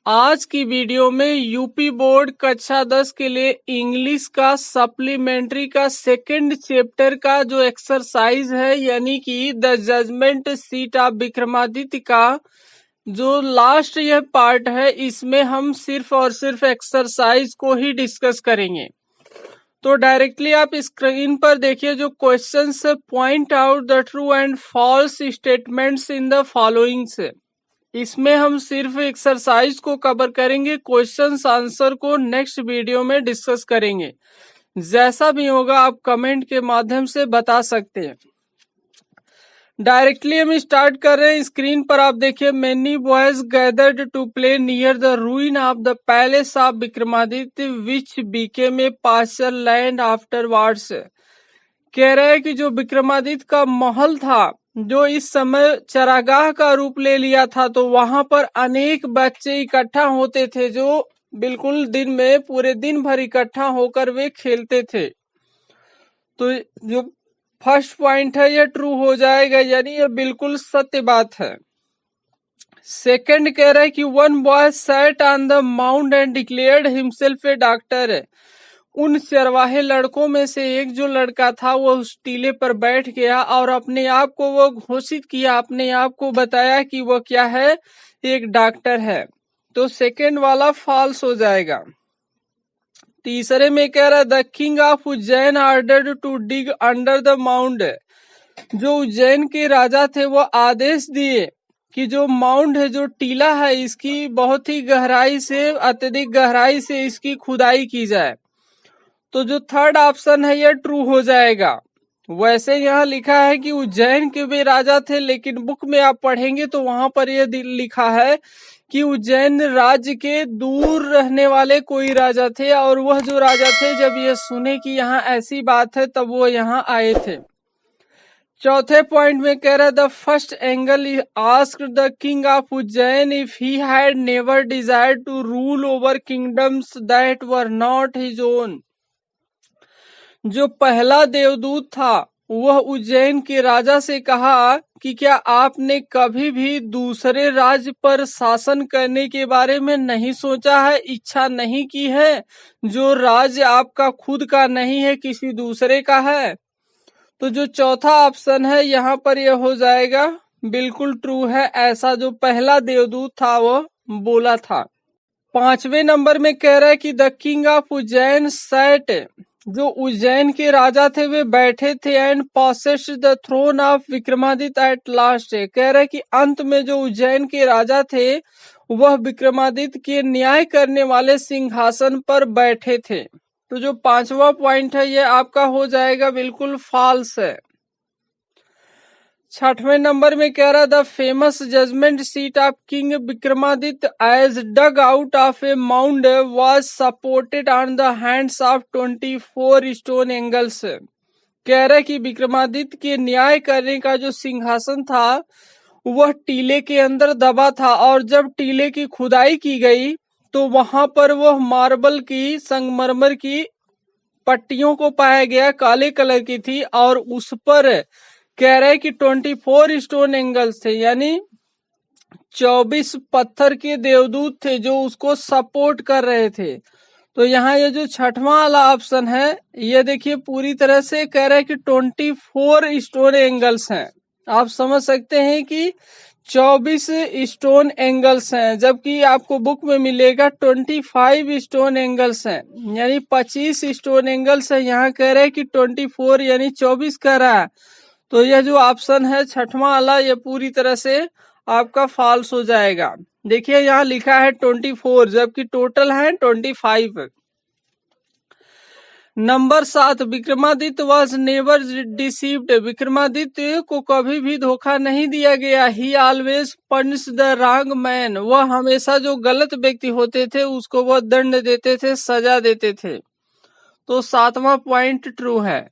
आज की वीडियो में यूपी बोर्ड कक्षा 10 के लिए इंग्लिश का सप्लीमेंट्री का सेकंड चैप्टर का जो एक्सरसाइज है यानी कि the judgment seat of Vikramaditya का जो लास्ट यह पार्ट है, इसमें हम सिर्फ और सिर्फ एक्सरसाइज को ही डिस्कस करेंगे। तो डायरेक्टली आप स्क्रीन पर देखिए जो questions point out the true and false statements in the following से, इसमें हम सिर्फ एक्सरसाइज को कवर करेंगे, क्वेश्चंस आंसर को नेक्स्ट वीडियो में डिस्कस करेंगे। जैसा भी होगा आप कमेंट के माध्यम से बता सकते हैं। डायरेक्टली हम स्टार्ट कर रहे हैं। स्क्रीन पर आप देखिए, many boys gathered to play near the ruin of the palace of Vikramaditya which became a pasture land afterwards. कह रहे हैं कि जो विक्रमादित्य का महल था जो इस समय चरागाह का रूप ले लिया था, तो वहां पर अनेक बच्चे इकट्ठा होते थे जो बिल्कुल दिन में पूरे दिन भर इकट्ठा होकर वे खेलते थे। तो जो फर्स्ट पॉइंट है यह ट्रू हो जाएगा, यानी यह बिल्कुल सत्य बात है। सेकंड कह रहा है कि one boy sat on the mount and declared himself A doctor. उन चरवाहे लड़कों में से एक जो लड़का था वो उस टीले पर बैठ गया और अपने आप को वो घोषित किया, अपने आप को बताया कि वो क्या है, एक डॉक्टर है। तो सेकंड वाला फॉल्स हो जाएगा। तीसरे में कह रहा है the king of Ujjain ordered to dig under the mount. जो उज्जैन के राजा थे वो आदेश दिए कि जो माउंट है, जो टीला है, इसकी बहुत ही गहराई से, अत्यधिक गहराई से इसकी खुदाई की जाए। तो जो थर्ड ऑप्शन है यह ट्रू हो जाएगा। वैसे यहाँ लिखा है कि उज्जैन के वे राजा थे, लेकिन बुक में आप पढ़ेंगे तो वहां पर यह लिखा है कि उज्जैन राज्य के दूर रहने वाले कोई राजा थे, और वह जो राजा थे जब ये सुने कि यहाँ ऐसी बात है तब वो यहाँ आए थे। चौथे पॉइंट में कह रहा है the first angel asked the king of Ujjain if he had never desired to rule over kingdoms that were not his own. जो पहला देवदूत था वह उज्जैन के राजा से कहा कि क्या आपने कभी भी दूसरे राज्य पर शासन करने के बारे में नहीं सोचा है, इच्छा नहीं की है, जो राज्य आपका खुद का नहीं है, किसी दूसरे का है। तो जो चौथा ऑप्शन है यहाँ पर यह हो जाएगा, बिल्कुल ट्रू है। ऐसा जो पहला देवदूत था वह बोला था। पांचवें नंबर में कह रहा है कि the king of Ujjain sat. जो उज्जैन के राजा थे वे बैठे थे and possessed the throne of Vikramaditya at last. कह रहे कि अंत में जो उज्जैन के राजा थे वह विक्रमादित्य के न्याय करने वाले सिंहासन पर बैठे थे। तो जो पांचवा पॉइंट है यह आपका हो जाएगा बिल्कुल फॉल्स है। छठवें नंबर में कह रहा the famous judgment seat of king Vikramaditya as dug out of a mound was supported on the hands of 24 stone angels. कह रहा कि विक्रमादित्य के न्याय करने का जो सिंहासन था वह टीले के अंदर दबा था, और जब टीले की खुदाई की गई तो वहां पर वह मार्बल की, संगमरमर की पट्टियों को पाया गया, काले कलर की थी, और उस पर कह रहे कि 24 स्टोन एंगल्स थे, यानी 24 पत्थर के देवदूत थे जो उसको सपोर्ट कर रहे थे। तो यहाँ ये जो छठवां वाला ऑप्शन है ये देखिए पूरी तरह से कह रहा है कि 24 स्टोन एंगल्स हैं। आप समझ सकते हैं कि 24 स्टोन एंगल्स हैं, जबकि आपको बुक में मिलेगा 25 स्टोन एंगल्स हैं, यानी 25 स्टोन एंगल्स है। यहाँ कह रहे हैं कि 24 यानी 24 कह रहा है। तो यह जो ऑप्शन है छठवां वाला ये पूरी तरह से आपका फॉल्स हो जाएगा। देखिए यहाँ लिखा है 24 जबकि टोटल है 25। Number 7 Vikramaditya was never deceived. Vikramaditya को कभी भी धोखा नहीं दिया गया। ही always punish the wrong man. वह हमेशा जो गलत व्यक्ति होते थे उसको वह दंड देते थे, सजा देते थे। तो 7वां पॉइंट ट्रू है।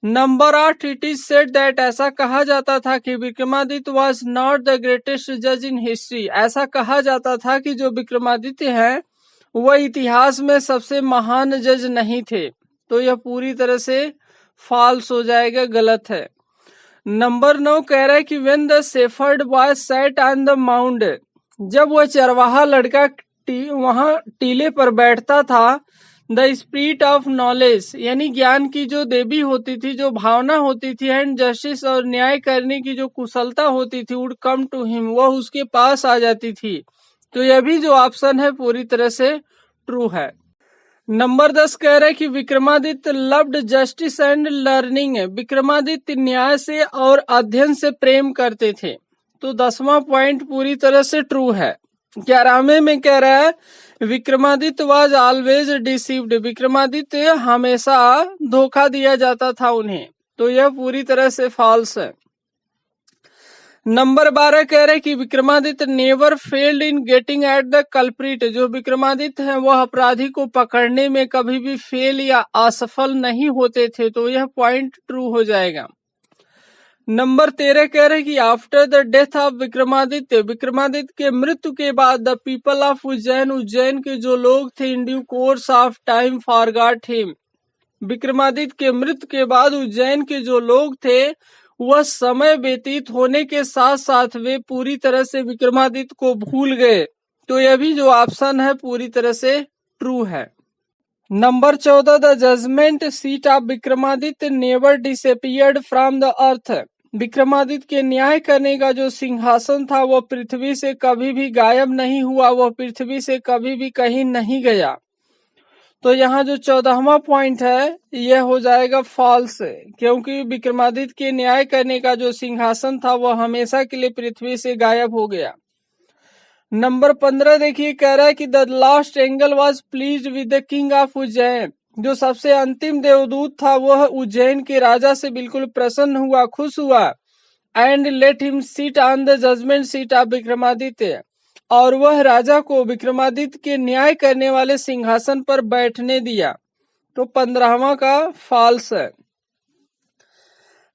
Number 8 it is said that. ऐसा कहा जाता था कि Vikramaditya was not the greatest जज इन हिस्ट्री। ऐसा कहा जाता था कि जो विक्रमादित्य है वह इतिहास में सबसे महान जज नहीं थे। तो यह पूरी तरह से फॉल्स हो जाएगा, गलत है। नंबर 9 कह रहा है कि when the shepherd boy sat on the mount. जब वह चरवाहा लड़का वहां टीले पर बैठता था। द स्पिरिट ऑफ नॉलेज यानी ज्ञान की जो देवी होती थी, जो भावना होती थी, एंड जस्टिस और न्याय करने की जो कुशलता होती थी, वुड कम टू हिम, वह उसके पास आ जाती थी। तो यह भी जो ऑप्शन है पूरी तरह से ट्रू है। नंबर 10 कह रहा है कि Vikramaditya loved justice and learning. Vikramaditya न्याय से और अध्ययन से प्रेम करते थे। तो 10वां पॉइंट पूरी तरह से ट्रू है। 11वें में कह रहा है Vikramaditya was always deceived. Vikramaditya हमेशा धोखा दिया जाता था उन्हें। तो यह पूरी तरह से फॉल्स है। नंबर 12 कह रहे कि Vikramaditya never failed in getting at the culprit. जो विक्रमादित्य है वह अपराधी को पकड़ने में कभी भी फेल या असफल नहीं होते थे। तो यह पॉइंट ट्रू हो जाएगा। नंबर 13 कह रहे कि after the death of Vikramaditya, Vikramaditya के मृत्यु के बाद the people of Ujjain, Ujjain के जो लोग थे, in due course of time forgot him. Vikramaditya के मृत्यु के बाद उज्जैन के जो लोग थे वह समय व्यतीत होने के साथ साथ वे पूरी तरह से विक्रमादित्य को भूल गए। तो यह भी जो ऑप्शन है पूरी तरह से ट्रू है। Number 14 the judgment seat of Vikramaditya never disappeared from the earth. Vikramaditya के न्याय करने का जो सिंहासन था वह पृथ्वी से कभी भी गायब नहीं हुआ, वह पृथ्वी से कभी भी कहीं नहीं गया। तो यहाँ जो 14वां पॉइंट है यह हो जाएगा फॉल्स, क्योंकि विक्रमादित्य के न्याय करने का जो सिंहासन था वह हमेशा के लिए पृथ्वी से गायब हो गया। नंबर 15 देखिए कह रहा है कि the last angle was pleased with the king of Ujjain. जो सबसे अंतिम देवदूत था वह उज्जैन के राजा से बिल्कुल प्रसन्न हुआ, खुश हुआ। And let him sit on the judgment seat of Vikramaditya, और वह राजा को विक्रमादित्य के न्याय करने वाले सिंहासन पर बैठने दिया। तो 15वां का फॉल्स है।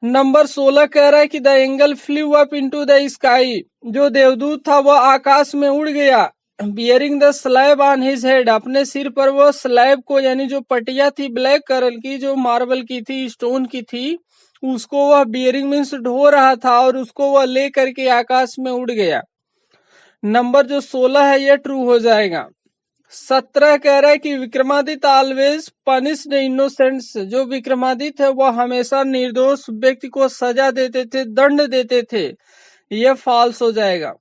नंबर 16 कह रहा है कि the angle flu up into the sky. जो देवदूत था वह आकाश में उड़ गया। Bearing the slab on his head, अपने सिर पर वह स्लैब को यानी जो पटिया थी ब्लैक कलर की, जो मार्बल की थी, स्टोन की थी, उसको वह बियरिंग मीन्स ढो रहा था और उसको वह ले करके आकाश में उड़ गया। नंबर जो 16 है यह ट्रू हो जाएगा। 17 कह रहा है कि विक्रमादित्य ऑलवेज पनिश्ड इनोसेंट्स। जो विक्रमादित्य है वह हमेशा निर्दोष व्यक्ति को सजा देते थे, दंड देते थे। यह फॉल्स हो जाएगा।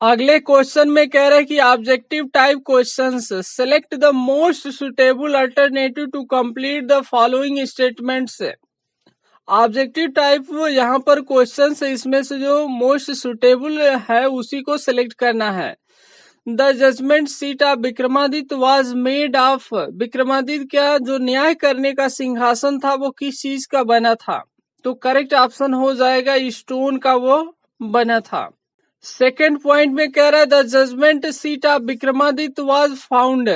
अगले क्वेश्चन में कह रहा है कि objective type questions, select the most suitable alternative to complete the following statements. Objective type यहाँ पर क्वेश्चन है, इसमें से जो मोस्ट सुटेबल है उसी को सिलेक्ट करना है। The judgment seat of Vikramaditya was made of. Vikramaditya का जो न्याय करने का सिंहासन था वो किस चीज का बना था? तो करेक्ट ऑप्शन हो जाएगा स्टोन का वो बना था। सेकेंड पॉइंट में कह रहा है the judgment seat of Vikramaditya was found.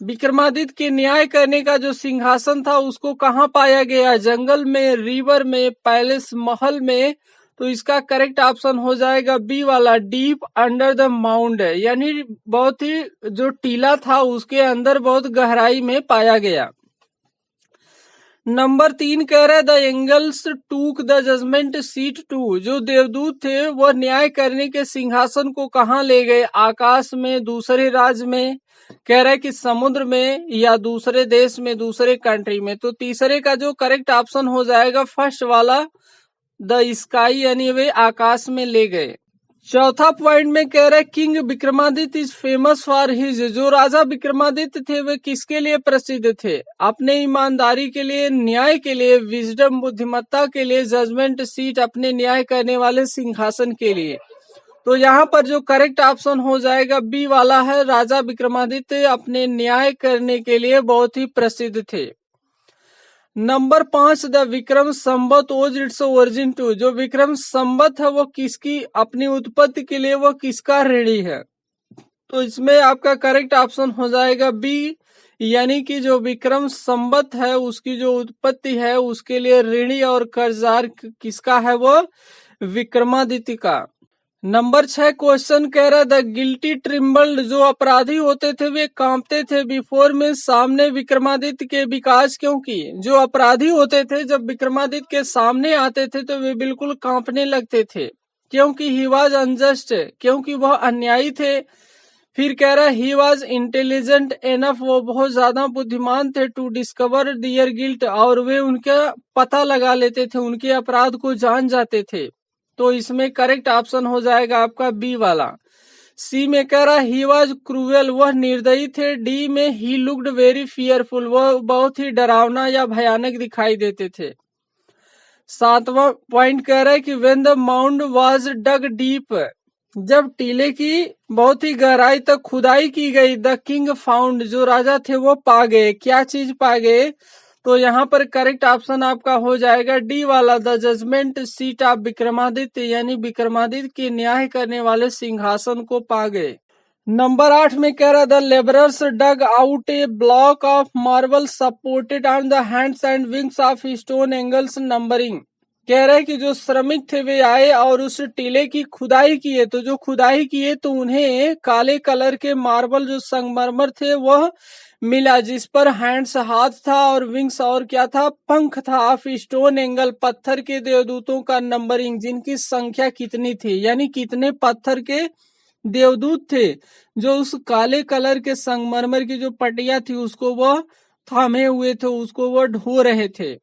Vikramaditya के न्याय करने का जो सिंहासन था उसको कहाँ पाया गया? जंगल में, रिवर में, पैलेस महल में। तो इसका करेक्ट ऑप्शन हो जाएगा बी वाला, डीप अंडर द माउंड, यानी बहुत ही जो टीला था उसके अंदर बहुत गहराई में पाया गया। नंबर 3 कह रहा है the angels took the judgment seat to. जो देवदूत थे वह न्याय करने के सिंहासन को कहाँ ले गए? आकाश में, दूसरे राज्य में, कह रहा है कि समुद्र में, या दूसरे देश में, दूसरे कंट्री में। तो तीसरे का जो करेक्ट ऑप्शन हो जाएगा फर्स्ट वाला, द स्काई, यानी वे आकाश में ले गए। चौथा पॉइंट में कह रहा है king Vikramaditya is famous for his. जो राजा विक्रमादित्य थे वे किसके लिए प्रसिद्ध थे? अपने ईमानदारी के लिए, न्याय के लिए, विजडम बुद्धिमत्ता के लिए, जजमेंट सीट अपने न्याय करने वाले सिंहासन के लिए। तो यहाँ पर जो करेक्ट ऑप्शन हो जाएगा बी वाला है, राजा विक्रमादित्य अपने न्याय करने के लिए बहुत ही प्रसिद्ध थे। नंबर 5 द विक्रम संवत ओज इट्स ओरिजिन टू। जो विक्रम संवत है वो किसकी अपनी उत्पत्ति के लिए वो किसका ऋणी है? तो इसमें आपका करेक्ट ऑप्शन हो जाएगा बी, यानी कि जो विक्रम संवत है उसकी जो उत्पत्ति है उसके लिए ऋणी और कर्जदार किसका है? वो विक्रमादित्य का। नंबर 6 क्वेश्चन कह रहा है द गिल्टी ट्रिम्बल्ड। जो अपराधी होते थे वे कांपते थे बिफोर में, सामने विक्रमादित्य के विकास, क्योंकि जो अपराधी होते थे जब विक्रमादित्य के सामने आते थे तो वे बिल्कुल कांपने लगते थे, क्योंकि ही वाज अनजस्ट, क्योंकि वह अन्यायी थे। फिर कह रहा है ही वॉज इंटेलिजेंट एनफ, वो बहुत ज्यादा बुद्धिमान थे, टू डिस्कवर दियर गिल्ट, और वे उनका पता लगा लेते थे, उनके अपराध को जान जाते थे। तो इसमें करेक्ट ऑप्शन हो जाएगा आपका बी वाला। सी में कह रहा ही वॉज क्रूएल, वह निर्दयी थे। डी में ही लुक्ड वेरी फियरफुल, वह बहुत ही डरावना या भयानक दिखाई देते थे। 7वां पॉइंट कह रहा है कि when the mound was dug deep, जब टीले की बहुत ही गहराई तक खुदाई की गई, द किंग फाउंड, जो राजा थे वो पा गए। क्या चीज पा गए? तो यहाँ पर करेक्ट ऑप्शन आपका हो जाएगा डी वाला, the judgment seat of Vikramaditya, यानी विक्रमादित्य के न्याय करने वाले सिंहासन को पा गए। नंबर 8 में कह रहा the labourers dug out a block of marble supported on the hands and wings of stone angels numbering. कह रहे कि जो श्रमिक थे वे आए और उस टीले की खुदाई किए, तो जो खुदाई किए तो उन्हें काले कलर के मार्बल जो संगमरमर थे वह मिला, जिस पर हैंड्स हाथ था और विंग्स और क्या था, पंख था, ऑफ स्टोन एंगल, पत्थर के देवदूतों का नंबरिंग, जिनकी संख्या कितनी थी, यानी कितने पत्थर के देवदूत थे जो उस काले कलर के संगमरमर की जो पटिया थी उसको वह थामे हुए थे, उसको वह ढो रहे थे।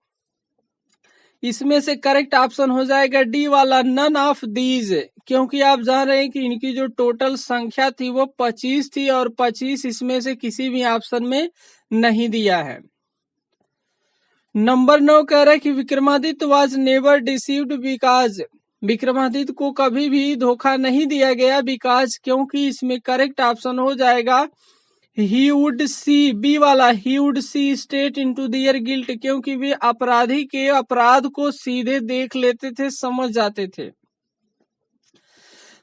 इसमें से करेक्ट ऑप्शन हो जाएगा डी वाला, नन ऑफ दीज, क्योंकि आप जान रहे हैं कि इनकी जो टोटल संख्या थी वो 25 थी और 25 इसमें से किसी भी ऑप्शन में नहीं दिया है। नंबर 9 कह रहा है कि Vikramaditya was never deceived because, Vikramaditya को कभी भी धोखा नहीं दिया गया, बिकॉज क्योंकि इसमें करेक्ट ऑप्शन हो जाएगा ही वुड सी, बी वाला, he would see straight into their guilt, क्योंकि वे अपराधी के अपराध को सीधे देख लेते थे, समझ जाते थे।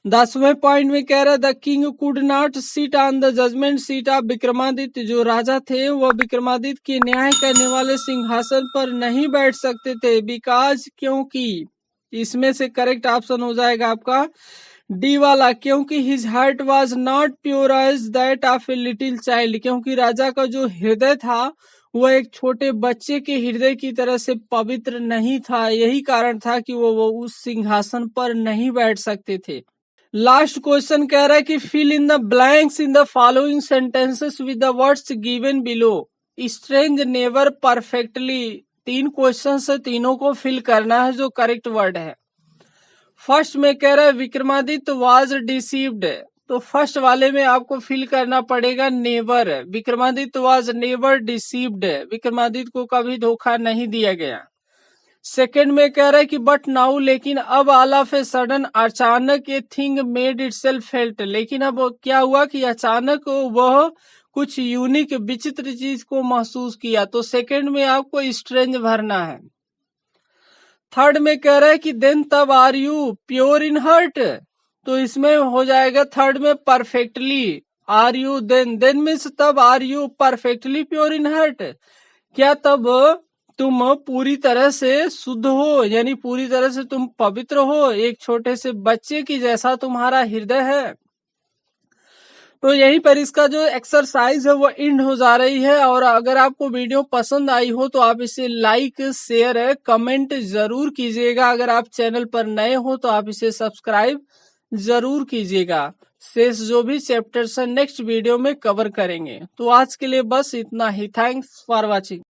10वें पॉइंट में कह रहा है the king could not sit on the judgment seat of Vikramaditya, जो राजा थे वह विक्रमादित्य के न्याय करने वाले सिंहासन पर नहीं बैठ सकते थे, बिकॉज क्योंकि, इसमें से करेक्ट ऑप्शन हो जाएगा आपका डी वाला, क्योंकि his heart was not pure as that of a little child, क्योंकि राजा का जो हृदय था वह एक छोटे बच्चे के हृदय की तरह से पवित्र नहीं था, यही कारण था कि वो उस सिंहासन पर नहीं बैठ सकते थे। लास्ट क्वेश्चन कह रहा है कि fill in the blanks in the following sentences with the words given below, strange never perfectly. 3 question से तीनों को फिल करना है जो करेक्ट वर्ड है। फर्स्ट में कह रहा है विक्रमादित्य वाज डिसीव्ड, तो फर्स्ट वाले में आपको फिल करना पड़ेगा never, Vikramaditya was never deceived, Vikramaditya को कभी धोखा नहीं दिया गया। सेकंड में कह रहा है कि बट नाउ, लेकिन अब, ऑल ऑफ ए सडन, अचानक, a thing made itself felt, लेकिन अब क्या हुआ कि अचानक वह कुछ यूनिक विचित्र चीज को महसूस किया, तो सेकंड में आपको स्ट्रेंज भरना है। थर्ड में कह रहा है कि देन तब are you pure in heart, तो इसमें हो जाएगा थर्ड में perfectly, are you then, then means तब are you perfectly pure in heart, क्या तब तुम पूरी तरह से शुद्ध हो, यानी पूरी तरह से तुम पवित्र हो, एक छोटे से बच्चे की जैसा तुम्हारा हृदय है। तो यहीं पर इसका जो एक्सरसाइज है वो एंड हो जा रही है, और अगर आपको वीडियो पसंद आई हो तो आप इसे लाइक, शेयर, कमेंट जरूर कीजिएगा। अगर आप चैनल पर नए हो तो आप इसे सब्सक्राइब जरूर कीजिएगा। शेष जो भी चैप्टर्स है नेक्स्ट वीडियो में कवर करेंगे। तो आज के लिए बस इतना ही। Thanks for watching.